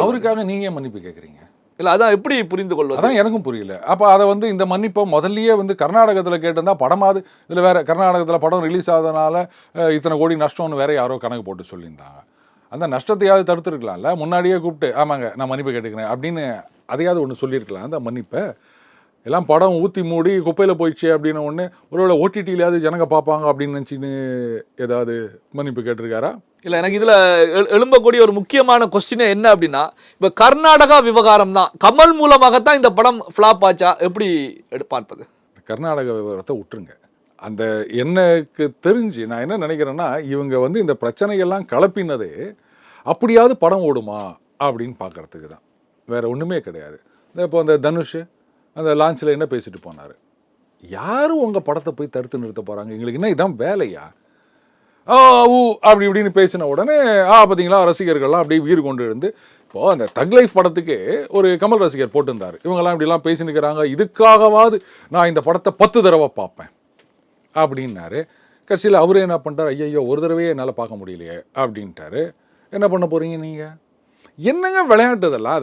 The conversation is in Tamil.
அவருக்காக நீங்க ஏன் மன்னிப்பு கேட்குறீங்க? இல்லை, அதான் எப்படி புரிந்து கொள்வது? அதான் எனக்கும் புரியல. அப்போ அதை வந்து இந்த மன்னிப்பை முதல்லயே வந்து கர்நாடகத்தில் கேட்டிருந்தா படமாவது, இதில் வேற கர்நாடகத்தில் படம் ரிலீஸ் ஆகுறதுனால இத்தனை கோடி நஷ்டம்னு வேற யாரோ கணக்கு போட்டு சொல்லியிருந்தாங்க. அந்த நஷ்டத்தையாவது தடுத்துருக்கலாம்ல. முன்னாடியே கூப்பிட்டு ஆமாங்க நான் மன்னிப்பு கேட்டுக்கிறேன் அப்படின்னு அதையாவது ஒன்று சொல்லியிருக்கலாம். அந்த மன்னிப்பை எல்லாம் படம் ஊற்றி மூடி குப்பையில் போயிடுச்சு அப்படின்னு ஒன்று ஒருவேளை ஓடிடியிலாவது ஜனங்க பார்ப்பாங்க அப்படின்னு நினச்சின்னு ஏதாவது மன்னிப்பு கேட்டிருக்காரா? இல்லை, எனக்கு இதில் எழும்பக்கூடிய ஒரு முக்கியமான கொஸ்டின் என்ன அப்படின்னா, இப்போ கர்நாடகா விவகாரம் தான் கமல் மூலமாகத்தான் இந்த படம் ஃப்ளாப் ஆச்சா, எப்படி பார்ப்பது? கர்நாடக விவகாரத்தை விட்டுருங்க. அந்த எனக்கு தெரிஞ்சு நான் என்ன நினைக்கிறேன்னா, இவங்க வந்து இந்த பிரச்சனையெல்லாம் கலப்பினதே அப்படியாவது படம் ஓடுமா அப்படின்னு பார்க்கறதுக்கு தான், வேற ஒன்றுமே கிடையாது. இப்போ அந்த தனுஷ் அந்த லான்ச்சில் என்ன பேசிட்டு போனார்? யாரும் உங்கள் படத்தை போய் தடுத்து நிறுத்த போகிறாங்க? எங்களுக்கு என்ன இதான் வேலையா? ஊ அப்படி இப்படின்னு பேசின உடனே பார்த்தீங்களா ரசிகர்கள்லாம் அப்படியே வீறு கொண்டு இருந்து, இப்போது அந்த தக் லைஃப் படத்துக்கு ஒரு கமல் ரசிகர் போட்டிருந்தார், இவங்கெல்லாம் இப்படிலாம் பேசி நிற்கிறாங்க, இதுக்காகவாது நான் இந்த படத்தை 10 தடவை பார்ப்பேன் அப்படின்னாரு. கடைசியில் அவரே என்ன பண்ணிட்டார், ஐயோ ஒரு தடவையே என்னால் பார்க்க முடியலையே அப்படின்ட்டாரு. என்ன பண்ண போகிறீங்க நீங்கள்? என்னங்க விளையாட்டுதெல்லாம்?